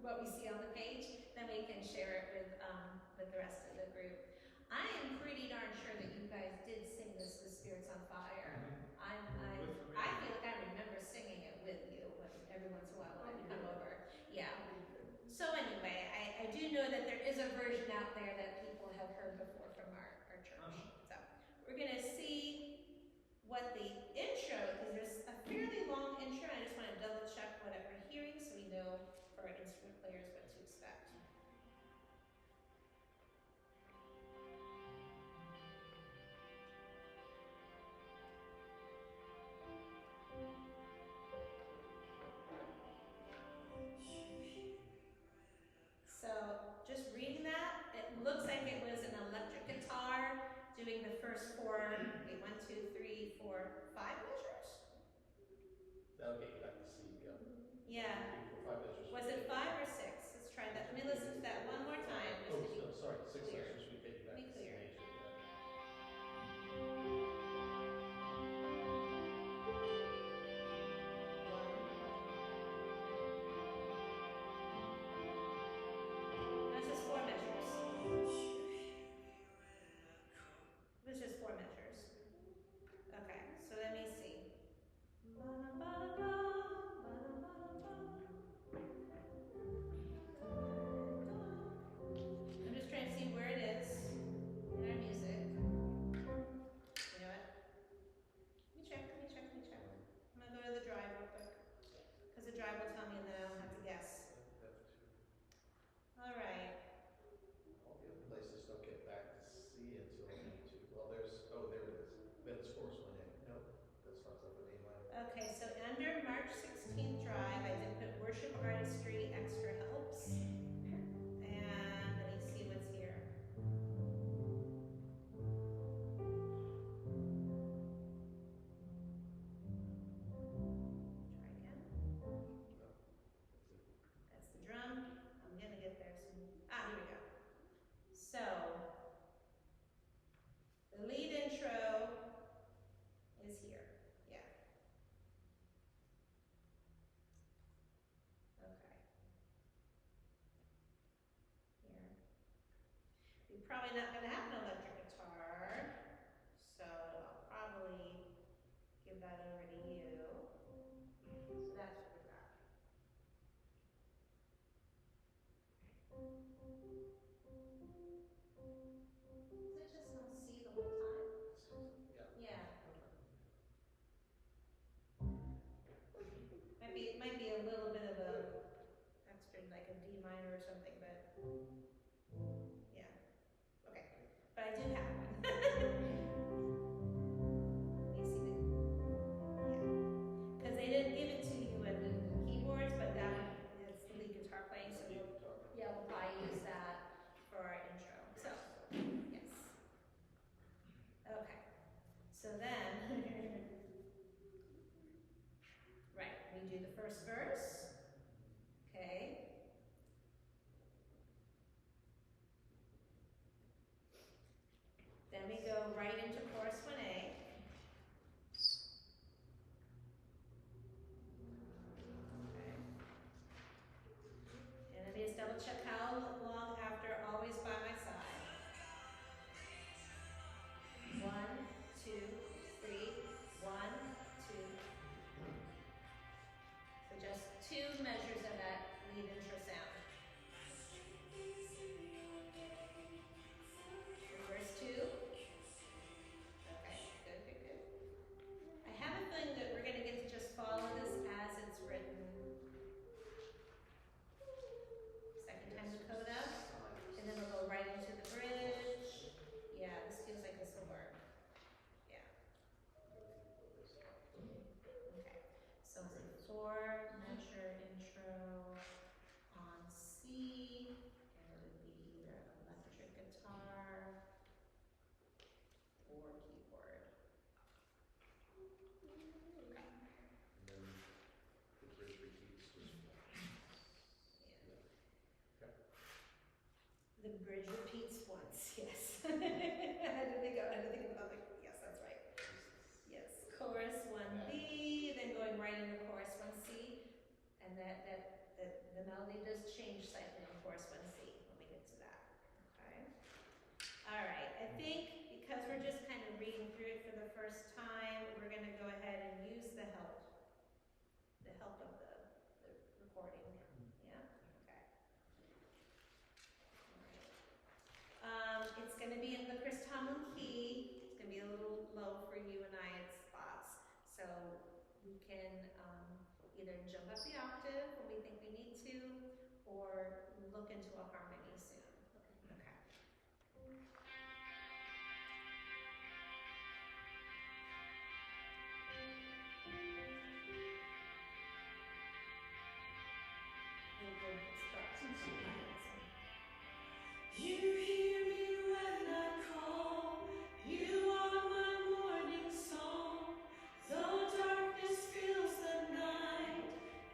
what we see on the page, then we can share it with the rest of the group. I am pretty darn sure that you guys did sing this with Spirits on Fire. I feel like I remember singing it with you every once in a while when I come over. Yeah. So anyway, I do know that there is a version out there that people have heard before from our church. So we're going to see what the intro, because there's a fairly long intro. I just want to double check what we're hearing so we know for our instrument players what to expect. So just reading that, it looks like it was an electric guitar doing the first four, wait, 1, 2, 3, 4, 5 measures? That'll get you back to C, yeah. Yeah. 3, 4, 5 measures. Was it 5 or 6? Let's try that. Let me listen to that one more time. Oh, no, sorry, 6 measures would get you back to C clear. major, yeah. That's just 4 measures. It was just 4 measures. Okay, so let me see. I'm just trying to see where it is in our music. You know what? Let me check. I'm gonna go to the drive real quick. Because the drive will tell me and then I don't have to guess. All right. All the other places don't get back to C until E2. Well, there it is. Then it's chorus 1A. No, that starts off with A minor. Okay, so under March 16th drive, I did put worship artistry extra helps. And let me see what's here. Try again. No, that's it. That's the drum. I'm gonna get there soon. Here we go. So, the lead intro is here. Yeah. Okay. Here. We're probably not going to have an electric guitar, so I'll probably give that over to you. So that's what we got. Is it just on C the whole time? Yeah. Yeah. Might be a little bit of a extra, like a D minor or something, but yeah. Okay, but I do have one. You see the, because they didn't give it to you at the keyboards, but that one is the lead guitar playing, so we'll probably use that for our intro. So, yes. Okay, so then, right, we do the first verse, okay. Then we go right into chorus 1A. Okay. And let me just double check how long after Always by My Side. 1, 2, 3, 1, 2. So just 2 measures of that lead intro sound. Verse 2. Okay, good. I have a feeling that we're going to get to just follow this as it's written. Second time the coda, and then we'll go right into the bridge. Yeah, this feels like this will work. Yeah. Okay, so it's a 4 measure intro on C, and it would be either electric guitar or keyboard. Okay. And then the bridge repeats just Yeah. Okay. The bridge repeats once, yes. I had to think about it. Yes, that's right. Yes. Chorus 1B, then going right into chorus 1C, and the melody does change change slightly on course 1C when we get to that. Okay. All right. I think because we're just kind of reading through it for the first time, we're going to go ahead and use the help of the recording. Yeah. Okay. All right. It's going to be in the Chris Tomlin key. It's going to be a little low for you and I at spots, so we can either jump up the octave when we think we need to, or look into a harmony soon. Okay. You hear me when I call, you are my morning song. Though darkness fills the night,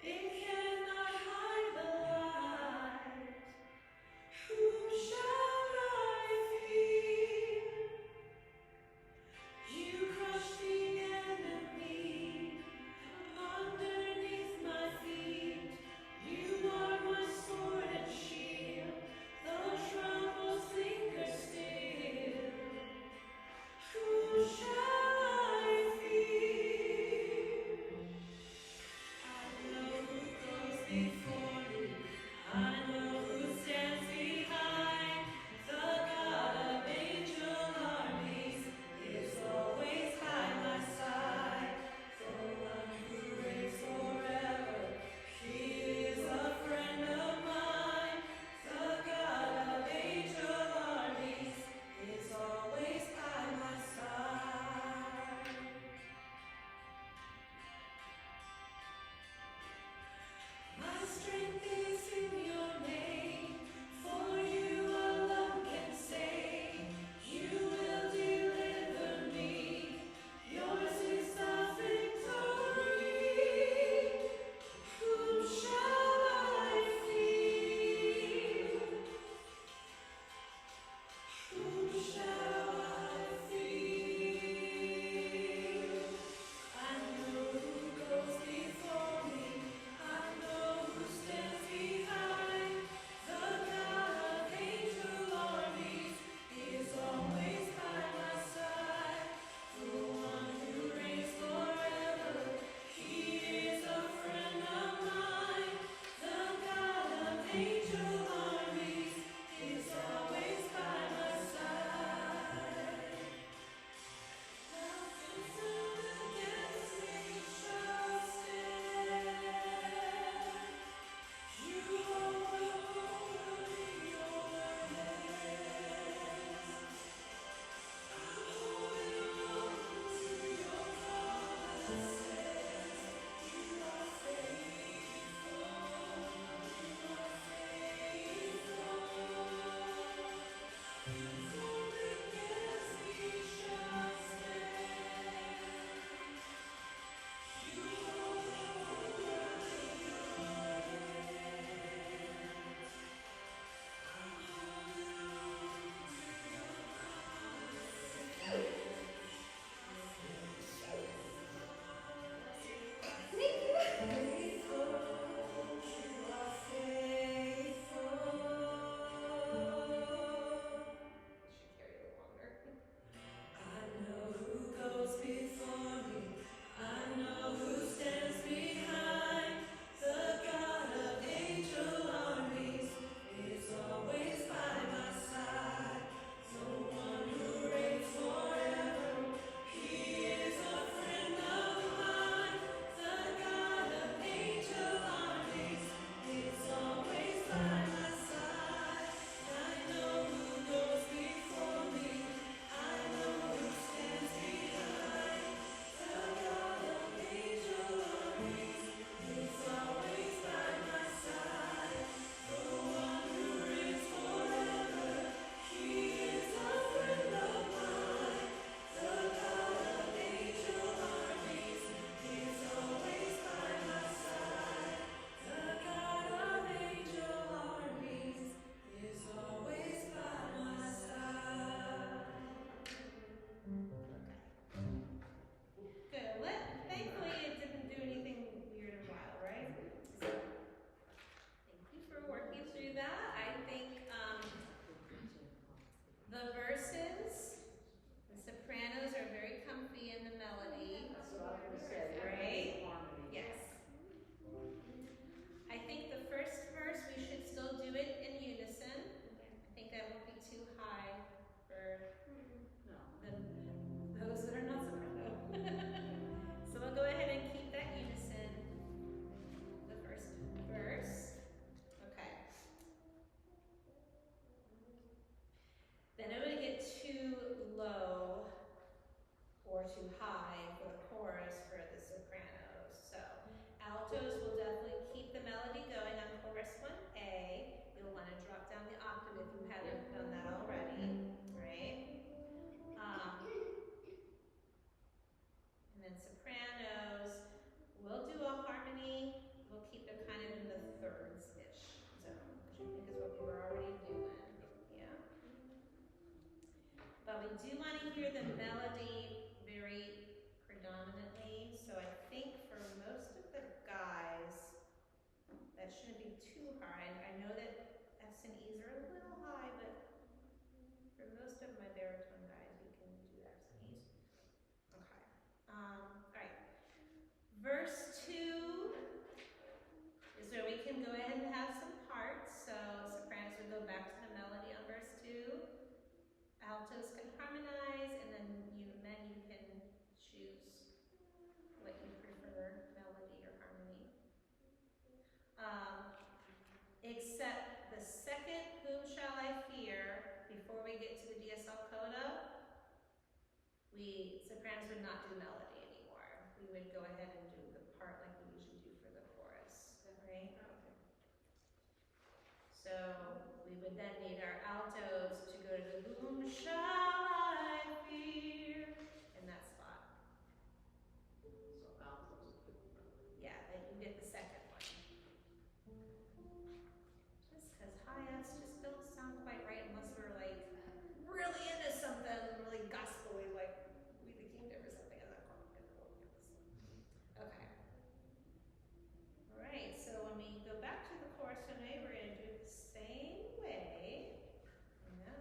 it cannot hide the light. Whom shall I fear? You crush the enemy underneath my feet. You are my sword and shield, though troubles linger still. Whom shall I fear? I know who goes before me. I know who stands behind. The God of angel armies is always by my side. The one who reigns forever, he is a friend of mine. The God of angel armies is always by my side. My strength is in your name, for you alone can save. You will deliver me, yours is the victory. Whom shall I fear? Whom shall I fear? I know who goes before me. I know who stands behind. The God of angel armies is always by my side. The one who reigns forever, he is a friend of mine. The God of angel armies is always by my side. Mountains against me shall stand. You hold the whole world in your hands. I hold on to your promises. You are faithful. You are faithful. sopranos would not do melody anymore. We would go ahead and do the part like we usually do for the chorus, right? Okay. So we would then need our altos to go to the whom shall I fear in that spot. So altos. Yeah, then you get the second one. Just because hi-hats just don't sound quite right unless we're like really into something really gospel-y, like We the Kingdom or something. I'm not quite gonna look at this. Okay. All right, so when we go back to the chorus today, we're going to do it the same way. Yeah.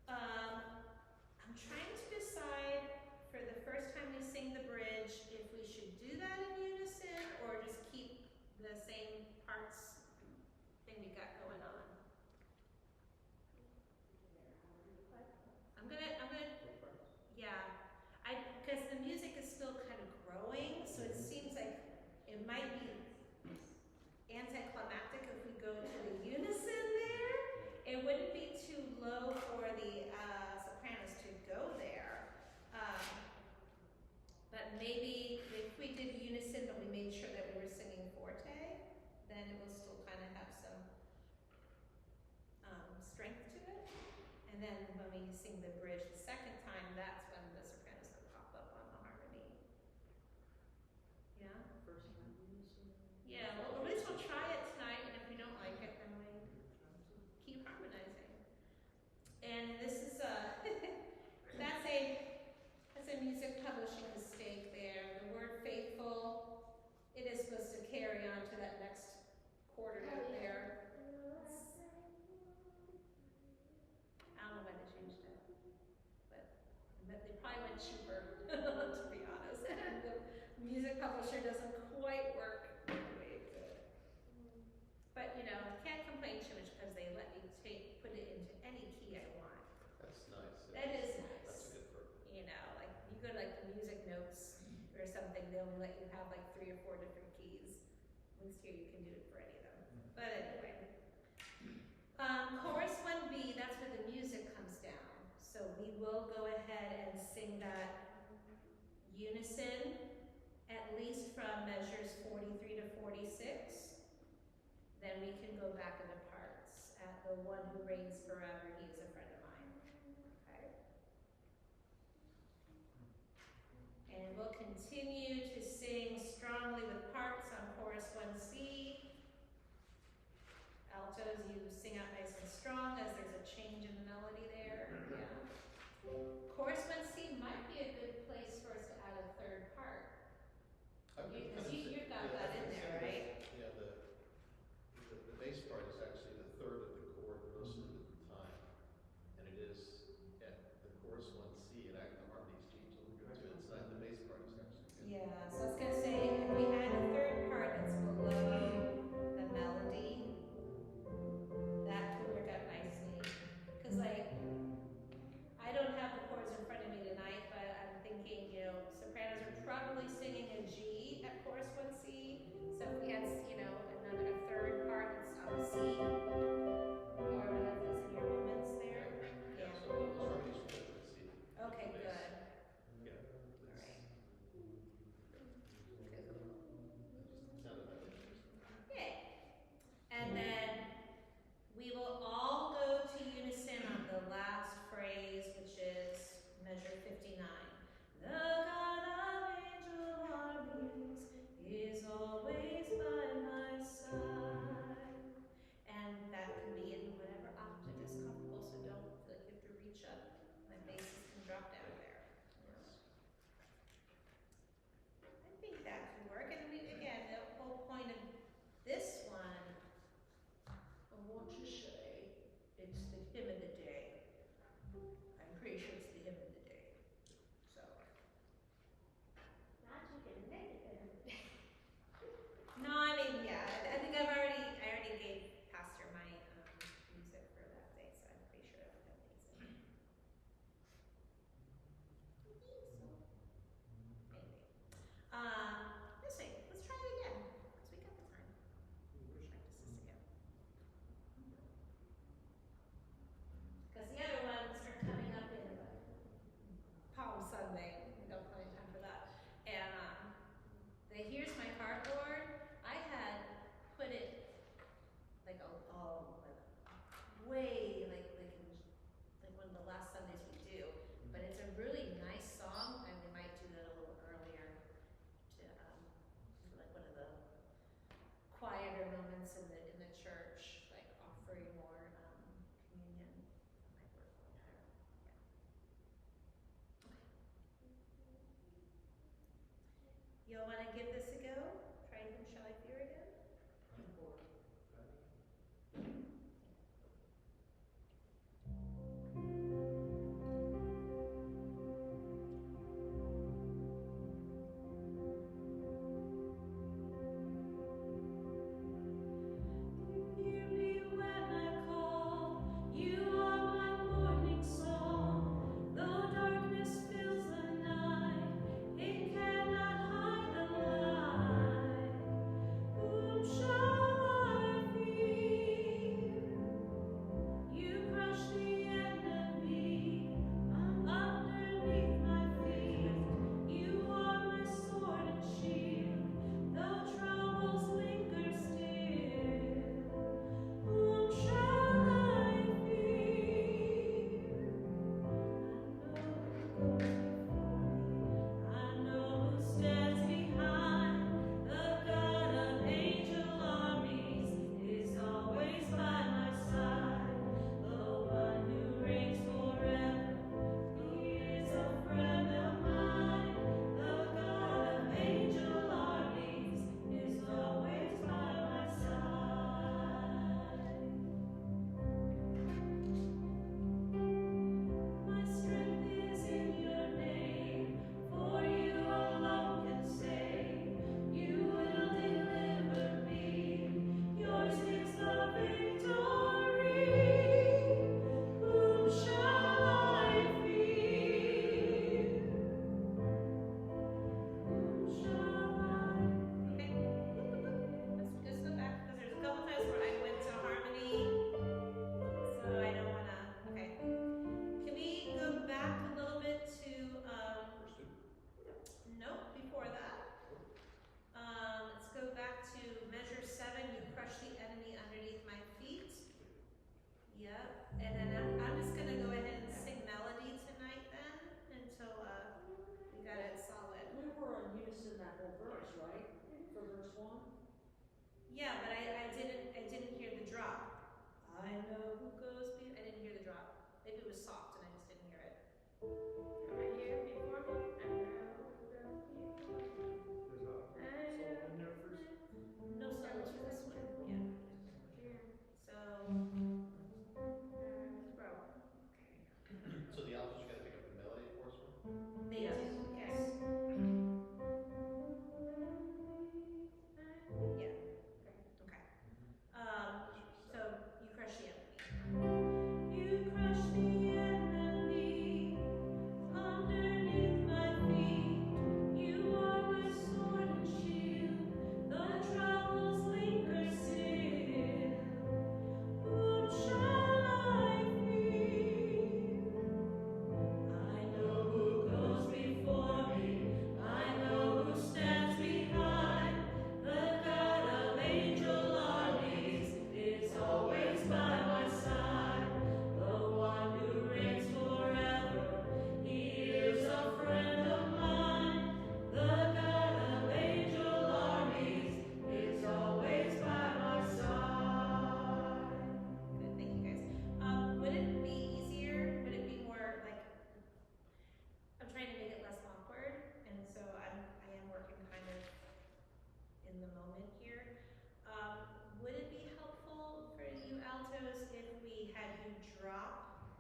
I'm trying to decide for the first time we sing the bridge if we should do that in unison or just keep the same parts thing we got going on. Yeah, because the music is still kind of growing, so it seems like it might be anticlimactic if we go to the unison there. It wouldn't be too low for the sopranos to go there. But maybe if we did unison but we made sure that we were singing forte, then it will still kind of have some strength to it. And then when we sing the bridge the second time, that's when the sopranos can pop up on the harmony. Yeah? First time unison. Yeah, well, at least we'll try it tonight, and if we don't like it, then we keep harmonizing. And this is that's a music publishing mistake there. The word faithful, it is supposed to carry on to that next quarter note there. I don't know why they changed it, but they probably went cheaper, to be honest. And the music publisher doesn't quite work the way it could. But you know, can't complain too much because they let me put it into any key I want. That's nice. That is nice. That's a good perk. You know, like you go to like the music notes or something, they only let you have like 3 or 4 different keys. At least here you can do it for any of them. But anyway. Chorus 1B, that's where the music comes down. So we will go ahead and sing that unison, at least from measures 43 to 46. Then we can go back into parts. At the one who reigns forever, he is a friend of mine. Okay? And we'll continue to sing strongly with parts on chorus 1C. Altos, you sing out nice and strong as there's a change in the melody there. Yeah. Chorus 1C might be a good place for us to add a third part. Because you've got that in there, right? Yeah, the bass part is actually the third of the chord most of the time. And it is at the chorus 1C, and the harmonies change a little bit too. It's not the bass part is actually good. Yeah, so I was going to say, if we add a third part that's below the melody, that could work out nicely. Because, like, I don't have the chords in front of me tonight, but I'm thinking, you know, sopranos are probably singing a G at chorus 1C.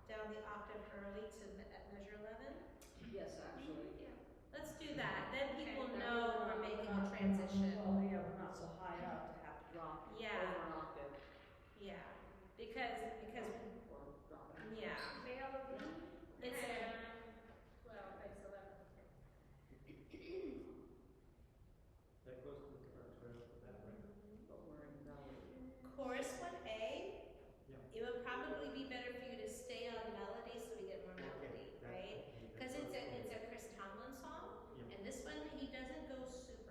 down the octave early to measure 11? Yes, actually. Yeah. Let's do that. Then people Okay. know we're making a transition. Well, yeah, we're not so high up to have to drop Yeah. over an octave. Yeah, because Or drop it. yeah, Male again? it's Well, base 11. That goes to the chorus right off the bat, right? But we're in melody. chorus 1A. Yeah. It would probably be better for you to stay on melody so we get more melody, right? Because it's a Chris Tomlin song, Yeah. and this one he doesn't go super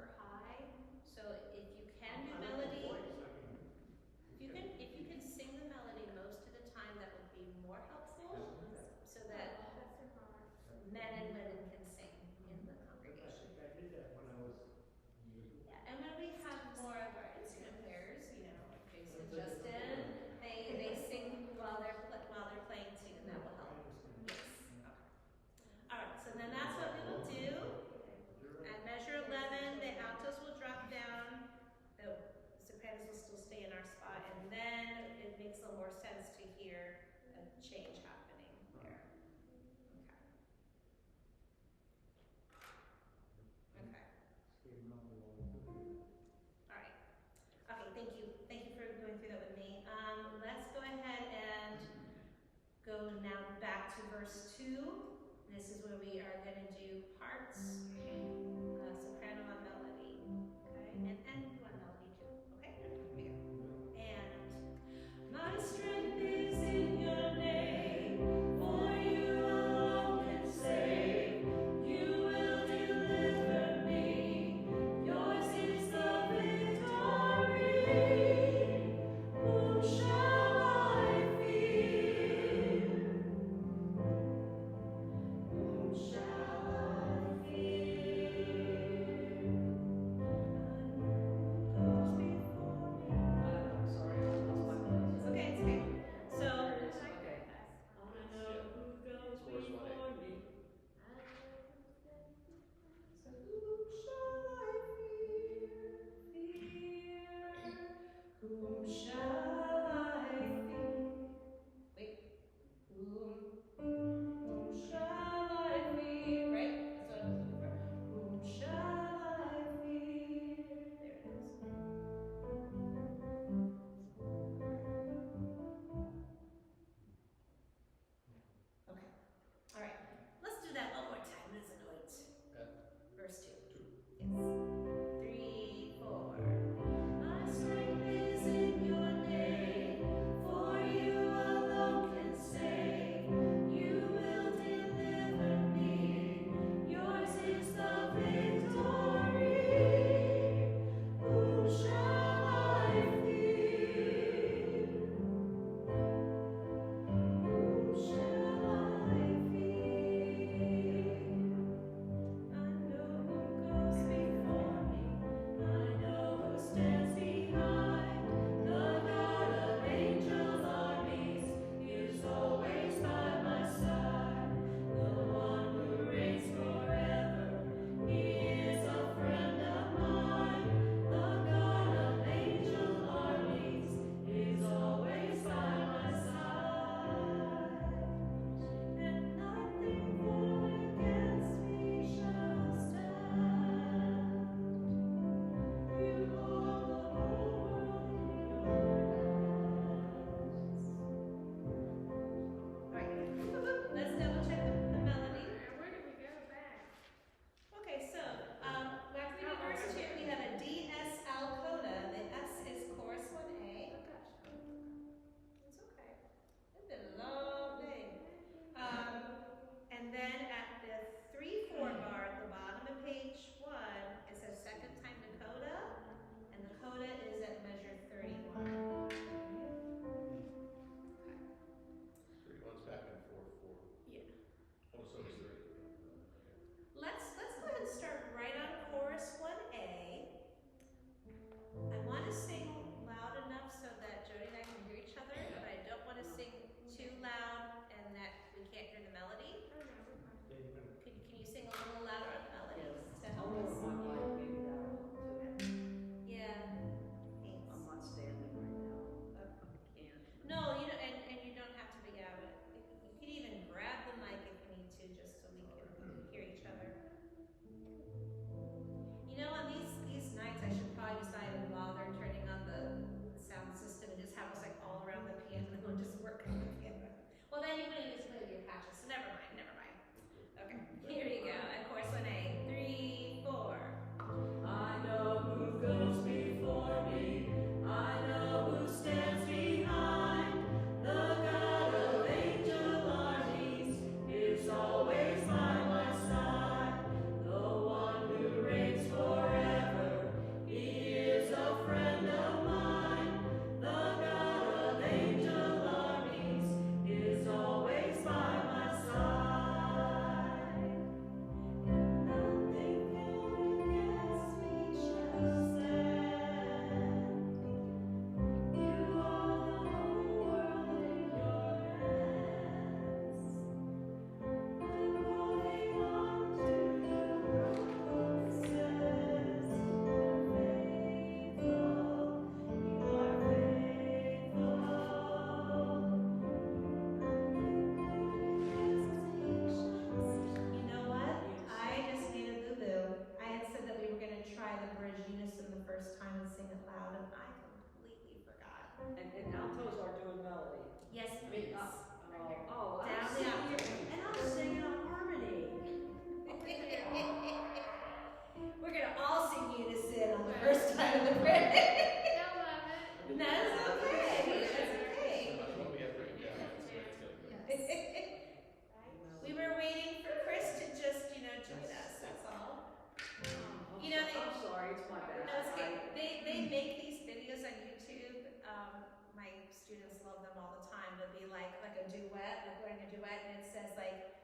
love them all the time. It'll be like a duet, like we're in a duet, and it says like,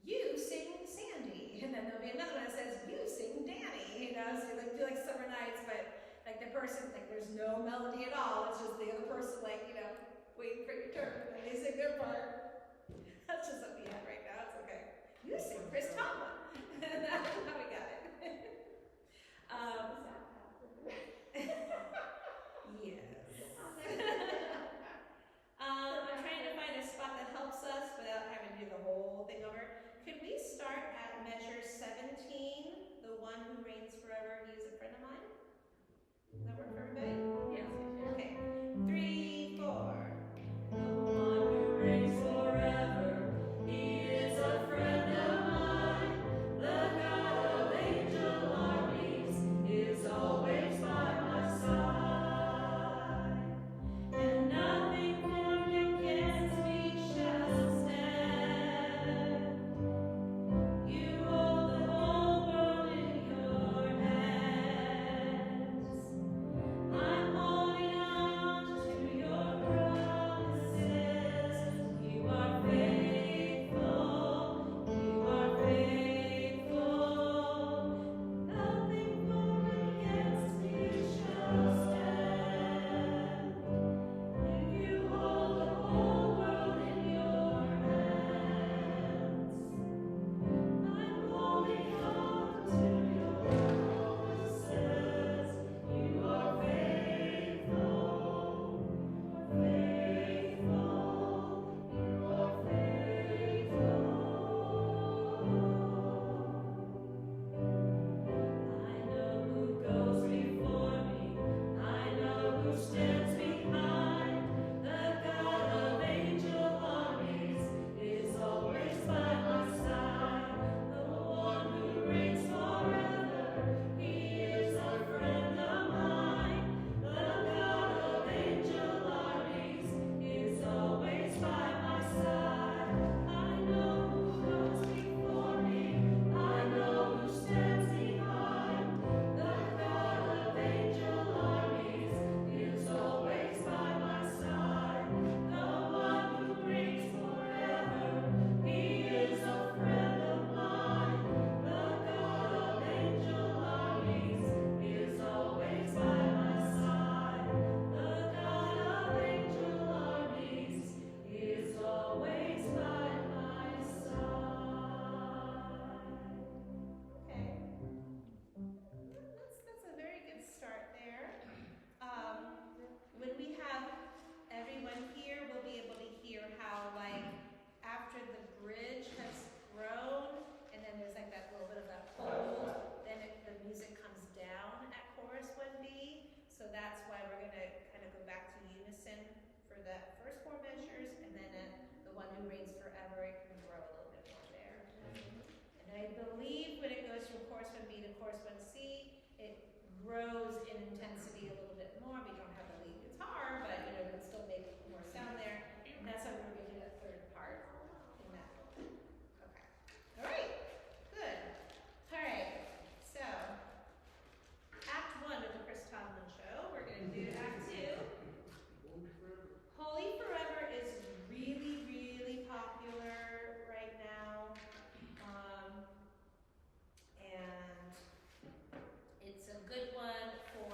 you sing Sandy, and then there'll be another one that says, you sing Danny, you know, so you like do like summer nights, but like the person, like there's no melody at all, it's just the other person like, you know, waiting for your turn, and they sing their part. That's just what we have right now, it's okay. You sing Chris Tomlin, and that's how we got it. Yes. I'm trying to find a spot that helps us without having to do the whole thing over. Could we start at measure 17, the one who reigns forever, he is a friend of mine? Does that work for everybody? Yes. Okay. 3, 4. The one who reigns forever, he is a friend of mine. The God of angel armies is always by my side. And nothing formed against me shall stand. You hold the whole world in your hands. I'm holding on to your promises. You are faithful. You are faithful. Nothing formed against me shall stand. You hold the whole world in your hands. I'm holding on to your promises. You are faithful, faithful, you are faithful. I know who goes before me. I know who stands behind. The God of angel armies is always by my side. The one who reigns forever, he is a friend of mine. The God of angel armies is always by my side. I know who goes before me. I know who stands behind. The God of angel armies is always by my side. The one who reigns forever, he is a friend of mine. The God of angel armies is always by my side. The God of angel armies is always by my side. Okay. That's a very good start there. When we have everyone here, we'll be able to hear how, like, after the bridge has grown, and then there's like that little bit of that hold, then the music comes down at chorus 1B. So that's why we're gonna kind of go back to unison for that first 4 measures, and then at the one who reigns forever, it can grow a little bit more there. And I believe when it goes from chorus 1B to chorus 1C, it grows in intensity a little bit more. We don't have the lead guitar, but you know, we can still make more sound there. And that's how we're going to do that third part in that. Okay. All right. Good. All right. So, Act 1 of the Chris Tomlin Show. We're going to do Act 2. Holy Forever is really, really popular right now. And it's a good one for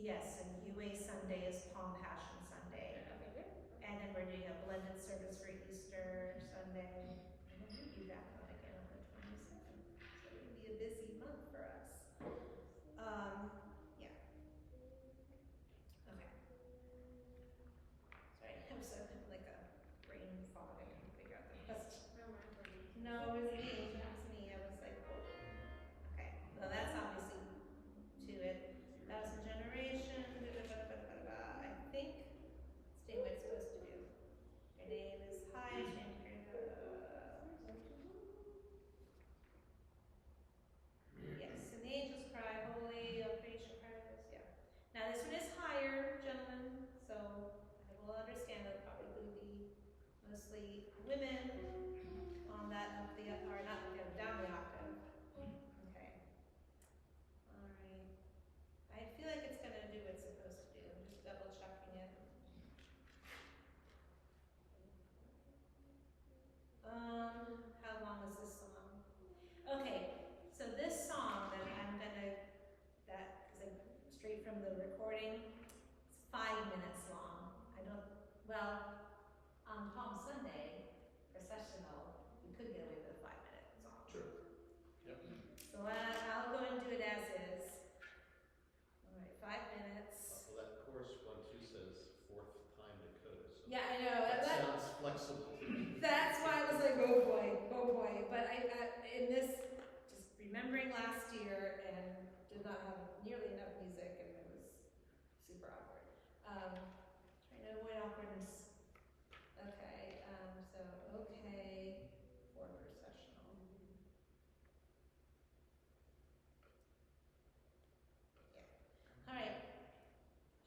Yes, and UA Sunday is Palm Passion Sunday. Okay, good. And then we're doing a blended service for Easter Sunday. And then we'll be back on again on the 27th. So it'll be a busy month for us. Yeah. Okay. Sorry, I'm so like a brain fog. I couldn't figure out the question. No, it was me. It was me. I was like, oh. Okay. Well, that's obviously to it. Thousand Generation. I think it's doing what it's supposed to do. Your name is high. Yes, and the angels cry, holy, all creation cries. Yeah. Now this one is higher, gentlemen. So I will understand that probably be mostly women on that up the or not the down the octave. Okay. All right. I feel like it's gonna do what it's supposed to do. I'm just double checking it. How long is this song? Okay, so this song that I'm gonna that is straight from the recording. It's 5 minutes long. I don't. Well, on Palm Sunday, processional, we could get away with a 5-minute song. Sure. Yep. So I'll go and do it as is. All right, 5 minutes. Well, that chorus 1-2 says fourth time to coda. So Yeah, I know. that sounds flexible to me. That's why I was like, oh boy. But I in this, just remembering last year and did not have nearly enough music and it was super awkward. Trying to avoid awkwardness. Okay, so okay for processional. Yeah. All right.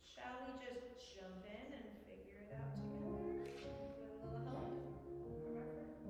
Shall we just jump in and figure it out together? With a little help from our friends?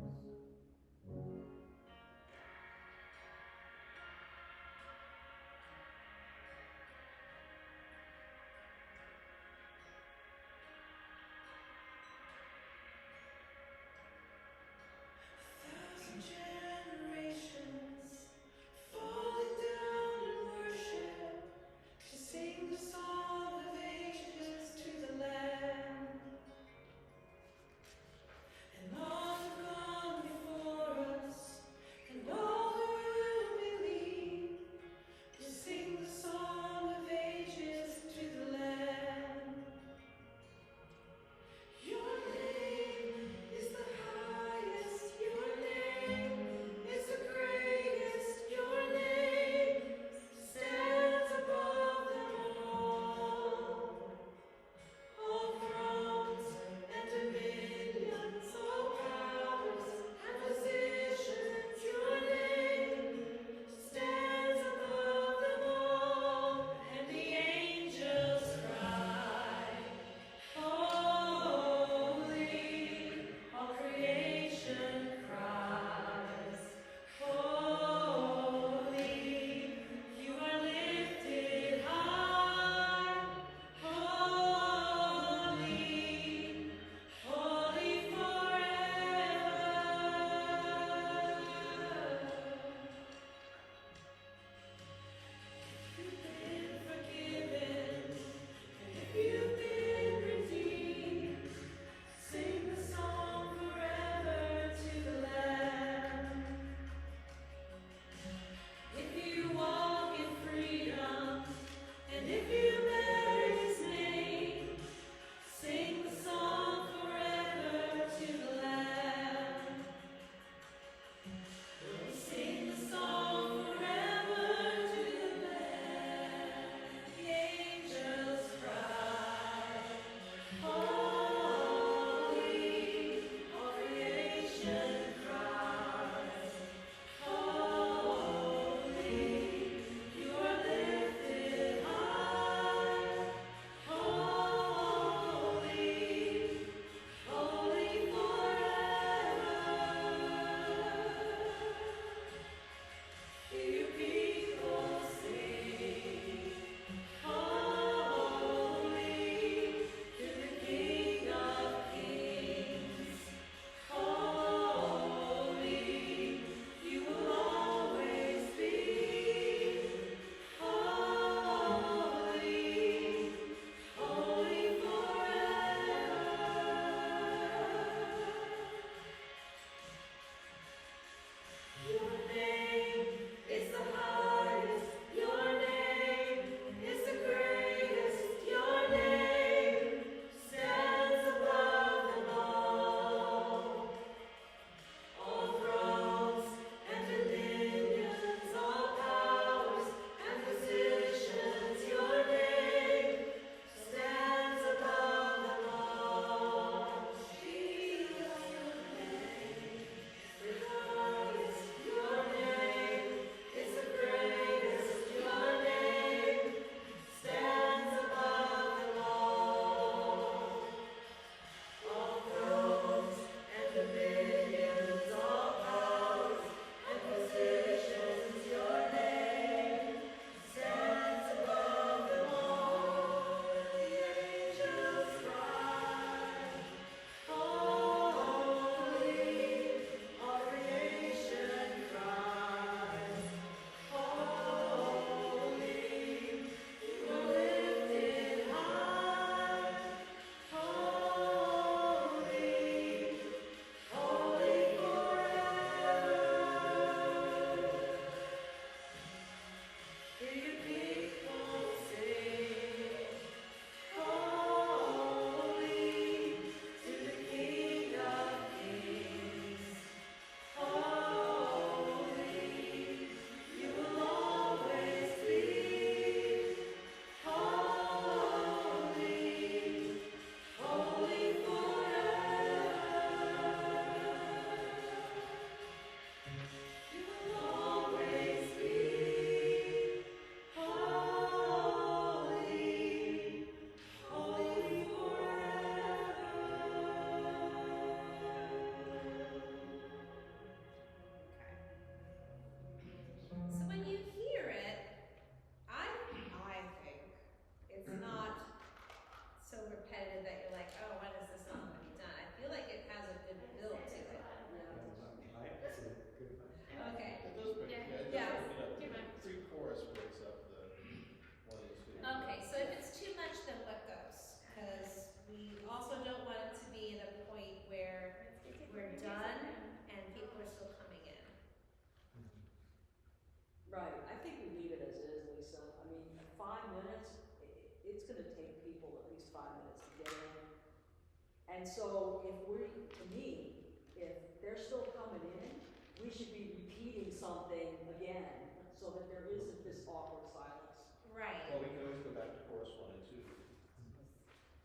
And so to me, if they're still coming in, we should be repeating something again, so that there isn't this awkward silence. Right. Well, we can always go back to chorus 1 and 2,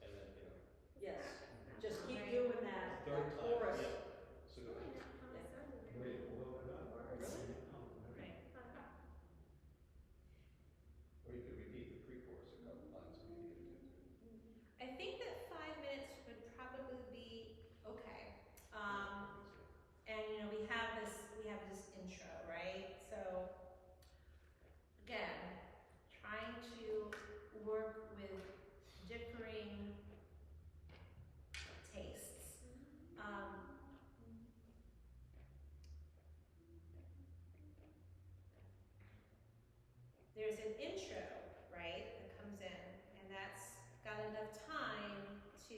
and then, Yes, just keep Right. doing that third time, chorus. yeah. So go ahead. Really? Right. Or you could repeat the pre-chorus a couple times if you needed to. I think that 5 minutes would probably be okay. And we have this intro, right? So again, trying to work with differing tastes. There's an intro, right, that comes in, and that's got enough time to,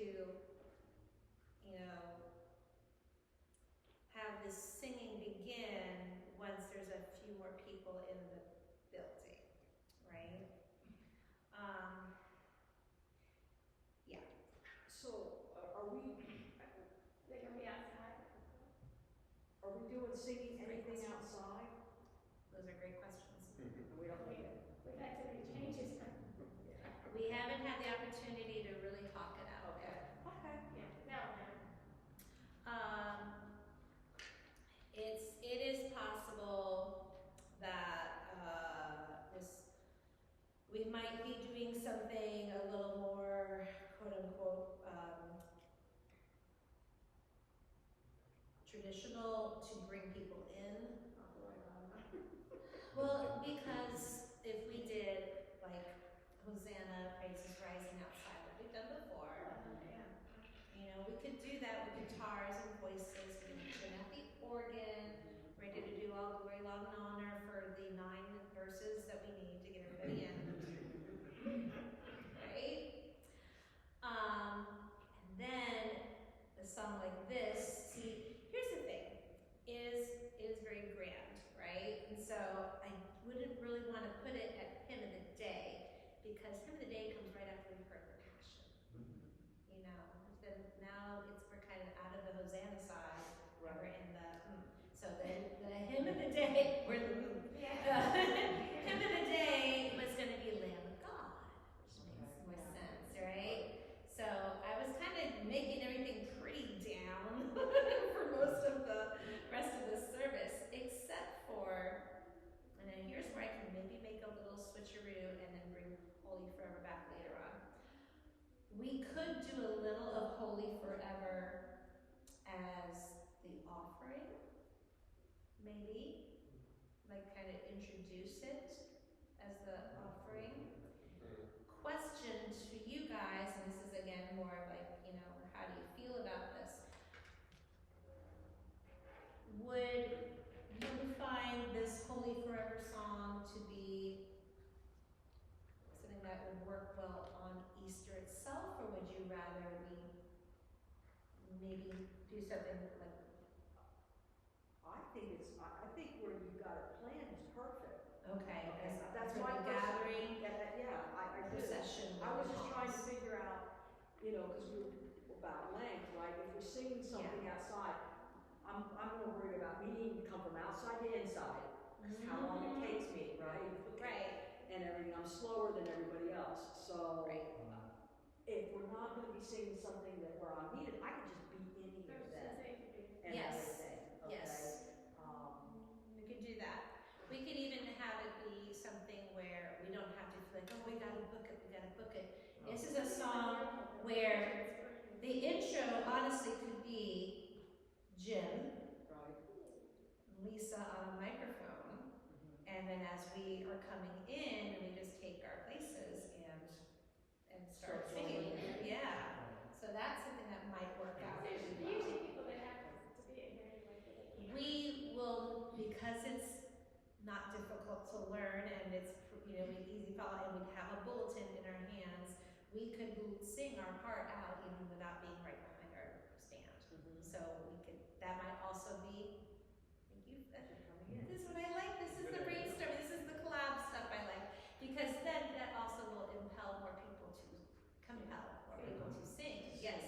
have this singing begin once there's a few more people in the building, right? Yeah. So, are we They're gonna be outside. doing singing anything outside? Those are great questions. We don't need it. With activity changes. We haven't had the opportunity to really talk it out Okay. yet. Okay. Yeah, no. It is possible that we might be doing something a little more quote unquote traditional to bring people in. Well, because if we did like Hosanna, praises rising outside, like we've done before, we could do that with guitars and voices. We could turn out the organ, ready to do all glory, love, and honor for the 9 verses that we need to get everybody in. Right? And then a song like this. See, here's the thing: it is very grand, right? And so I wouldn't really want to put it at Hymn of the Day, because Hymn of the Day comes right after we've heard the Passion. Then now we're kind of out of the Hosanna side, Right. we're in the so the Hymn of the Day, we're in the Hymn of the Day was going to be Lamb of God, which makes more sense, right? So I was kind of making everything pretty down for most of the rest of the service, except for, and then here's where I can maybe make a little switcheroo and then bring Holy Forever back later on. We could do a little of Holy Forever as the offering, maybe, like kind of introduce it as the offering. Question to you guys, and this is again more like, how do you feel about this? Would you find this Holy Forever song to be something that would work well on Easter itself, or would you rather we maybe do something like? I think where you got it planned is perfect. Okay, That's for my the gathering, Yeah, I do. procession. I was with just the trying to moms. figure out, because we're about length, right? If we're singing something outside, I'm more worried about me needing to come from outside to inside, how long it takes me, right? Right. And everything. I'm slower than everybody else, so Right. if we're not going to be singing something where I'm needed, I could just be in here then and Yes. everything. Okay? Yes. We could do that. We could even have it be something where we don't have to feel like, oh, we gotta book it. This is a song where the intro honestly could be Jim, Right. Lisa on a microphone, and then as we are coming in, we just take our places and start Start singing. joining in. Yeah. So that's something that might work out. There's usually people that have to be in here anyway, so they can't. We will, because it's not difficult to learn and it's, easy follow, and we have a bulletin in our hands, we could sing our part out even without being right behind our stand. So that might also be, thank you. This is what I like, this is the brainstorming, this is the collab stuff I like. Because then that also will compel more people to sing. Yes.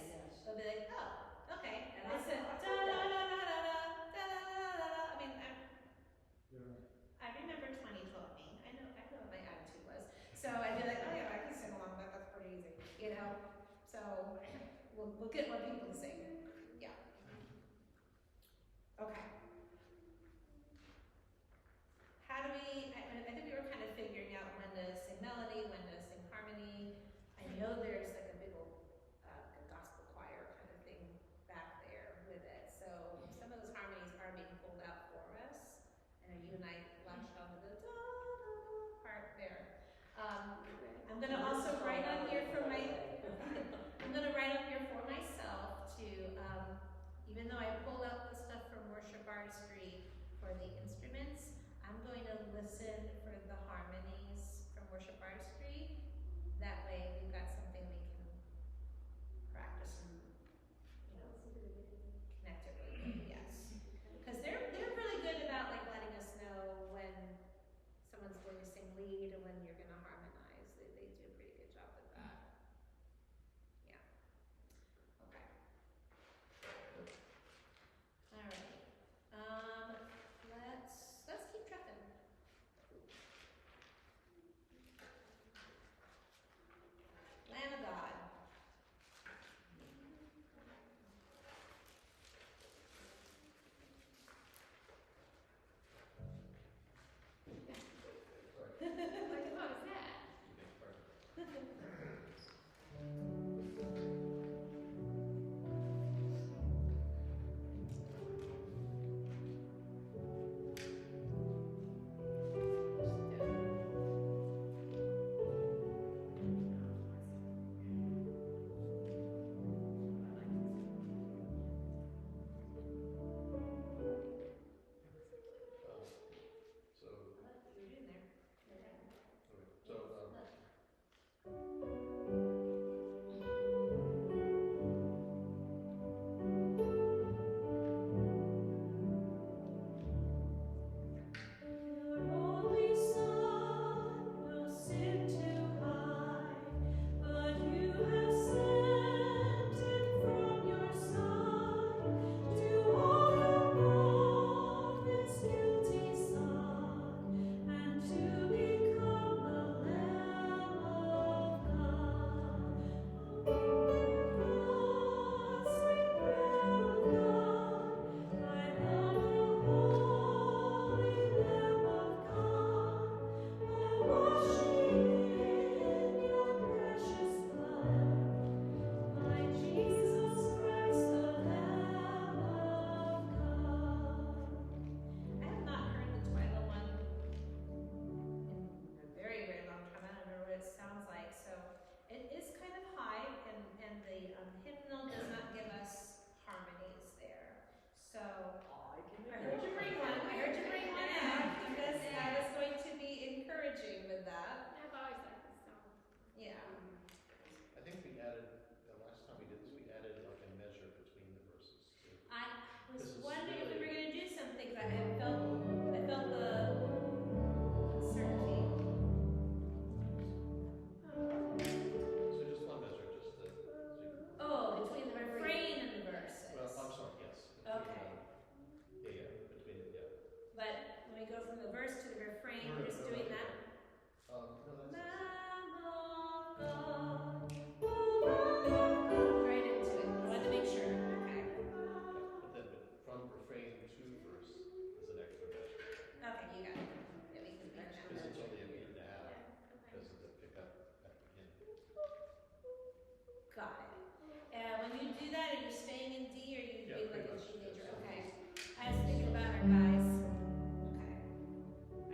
They'll be like, oh, for the instruments. I'm going to listen for the harmonies from worship artistry. That way we've got something we can practice and, you know, connect it really good, yes. Because they're really good about like letting us know when someone's going to sing lead and when you're going to harmonize. They do a pretty good job with that. Yeah. Okay. All right. Let's keep trucking. Lamb of God. Sorry. What was that? So, You're in there. okay, so, Your only Son, no sin to hide, but you have sent him from your side to walk among this guilty Son, and to become the Lamb of God. Oh, sweet Lamb of God, I love the holy Lamb of God. I wash in your precious blood, my Jesus Christ, the Lamb of God. I have not heard the Twyla one in a very, very long time. I don't remember what it sounds like. So it is kind of high, and the hymnal does not give us harmonies there. So I can I heard you bring one. I heard you bring one out because I was going to be encouraging with that. I've always liked this song. Yeah. I think we added, the last time we did this, we added like a measure between the verses too. I was This is wondering if we were really- going to do something, but I felt the uncertainty. So just one measure, just to, Oh, between the refrain and the verses. well, I'm sorry, yes. Okay. Yeah, between, yeah. But when we go from the verse to the refrain, we're just No, doing no, that. no, that's. Lamb of God, oh Lamb of God. Right into it. I wanted to make sure. Okay. But then from refrain to verse is an extra measure, Okay, you got it. Yeah, we can learn because that. it's only a beat and a half, Okay. because of the pickup at the beginning. Got it. And when you do that, are you staying in D or are you Yeah, doing like pretty a much. G major? Yes. Okay. I was thinking about our guys. Okay. I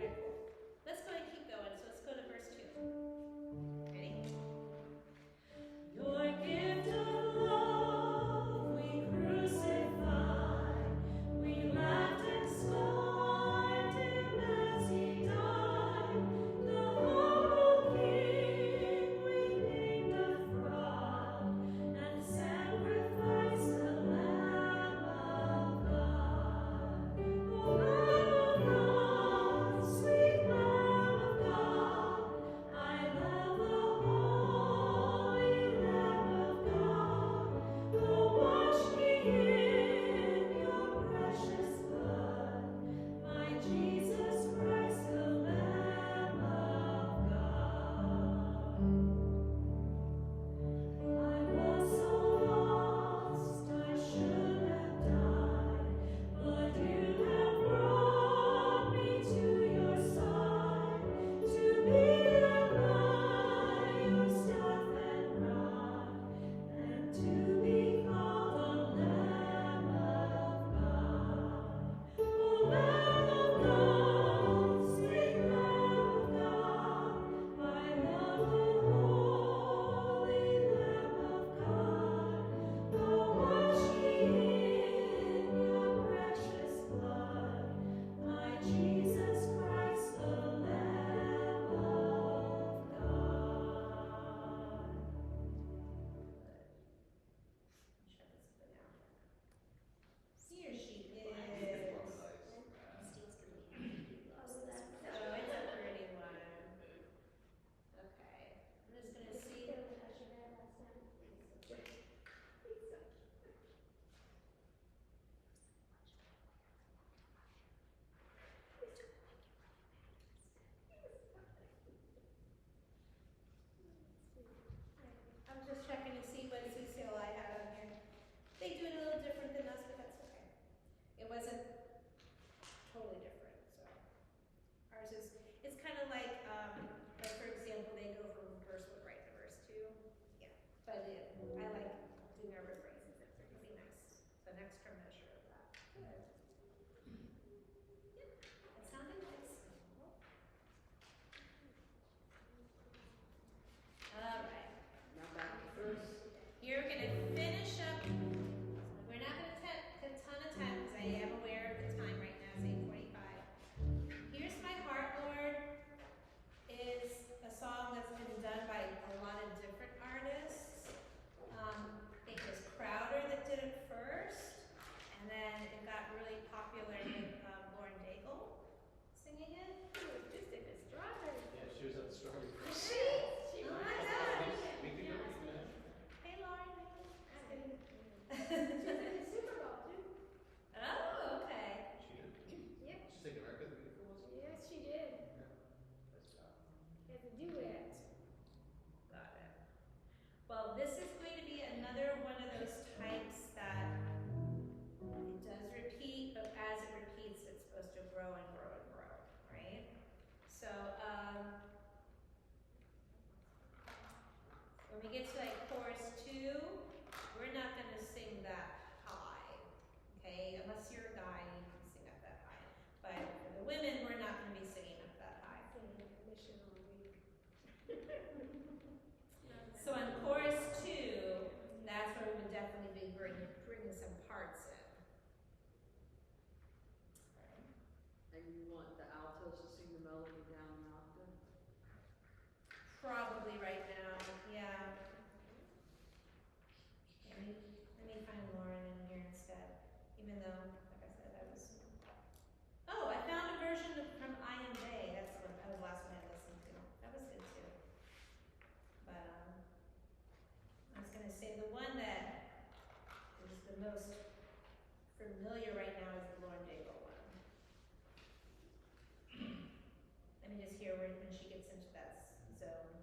Probably right now, yeah. Let me find Lauren in here instead, even though, like I said, I was. Oh, I found a version from I Am Bay. That was the last one I listened to. That was good too. But I was gonna say the one that is the most familiar right now is the Lauren Daigle one. Let me just hear when she gets into that zone.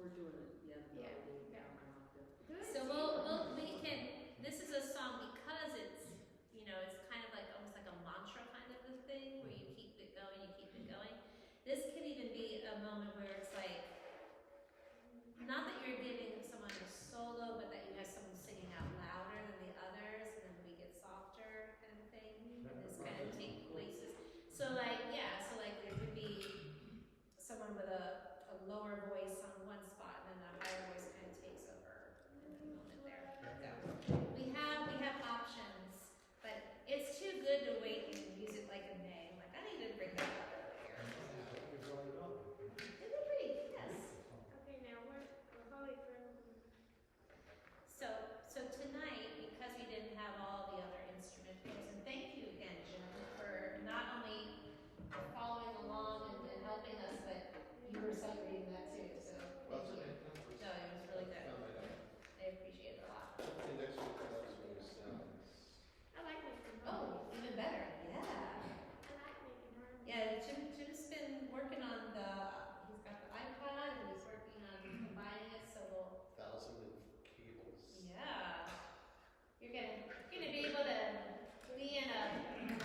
We're doing it, yeah, the Yeah. melody down an octave. So we can, this is a song because it's, you know, it's kind of like, almost like a mantra kind of a thing, where you keep it going, you keep it going. This can even be a moment where it's like, not that you're giving someone a solo, but that you have someone singing out louder than the others, and then we get softer kind of thing, and this kind of take places. So like, yeah, so like there could be someone with a lower voice on one spot, and then a higher voice kind of takes over in the moment there. So we have options, but it's too good to wait and use it like in May. I'm like, I need to bring that up earlier. Isn't it pretty? Yes. Okay, now we're Holy Friends. So tonight, because we didn't have all the other instrumentals, and thank you again, Jim, for not only following along and helping us, but you were celebrating that too. So Well, thank you. No, it was really good. I appreciate it a lot. The next week, that's when it sounds. I like making Oh, even better. Yeah. I like making harmony. Yeah, Jim's been working on he's got the iPod and he's working on combining it, so we'll, 1,000 cables. yeah. You're gonna be able to be in a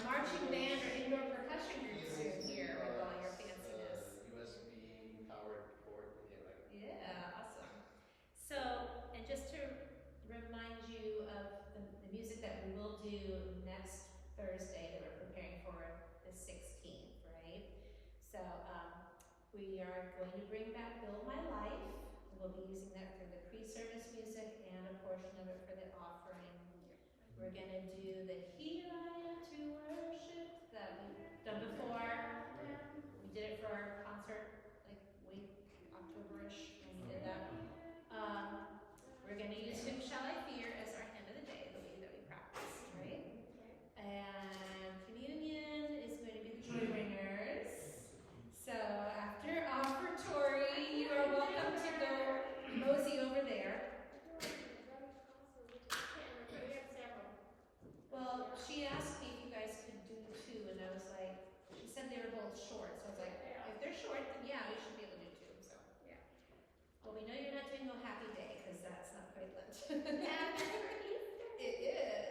marching band or indoor percussion group soon here with all your fanciness. USB powered port, yeah, right. Yeah, awesome. So, and just to remind you of the music that we will do next Thursday that we're preparing for the 16th, right? So, we are going to bring back Build My Life. We'll be using that for the pre-service music and a portion of it for the offering. We're going to do the Here I Am to Worship that we've done before. We did it for our concert, like October-ish when we did that. We're going to use Whom Shall I Fear as our hymn of the day, the way that we practiced, right? And communion is going to be the Joy Bringers. So after offertory, you are welcome to go mosey over there. Well, she asked me if you guys could do two, and I was like, she said they were both short, so I was like, if they're short, then yeah, we should be able to do two. So yeah. Well, we know you're not doing No Happy Day because that's not quite Lent. It is.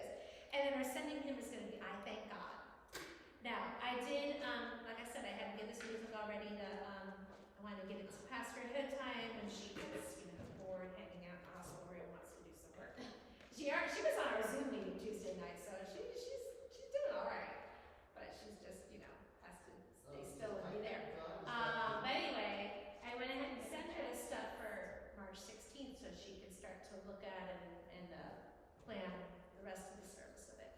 And then our sending hymn is going to be I Thank God. Now, I did, like I said, I had to get this music all ready to, I wanted to get it to Pastor ahead of time when she was, you know, bored hanging out in the hospital and wants to do some work. She was on our Zoom meeting Tuesday night, so she's doing all right. But she's just, you know, has to stay still and be there. But anyway, I went ahead and sent her this stuff for March 16th so she could start to look at and plan the rest of the service of it.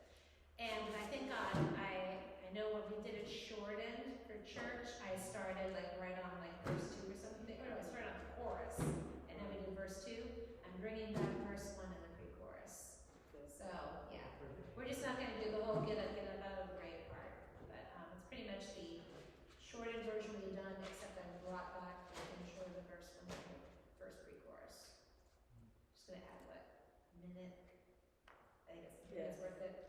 And I thank God, I know when we did it shortened for church, I started like right on like verse 2 or something. Or no, I started on the chorus, and then we did verse 2. I'm bringing back verse 1 in the pre-chorus. So yeah, we're just not going to do the whole get up out of the grave part, but it's pretty much the shortened version we've done, except I brought back and shortened the verse 1 in the first pre-chorus. Just going to add what, a minute? I think it's worth it.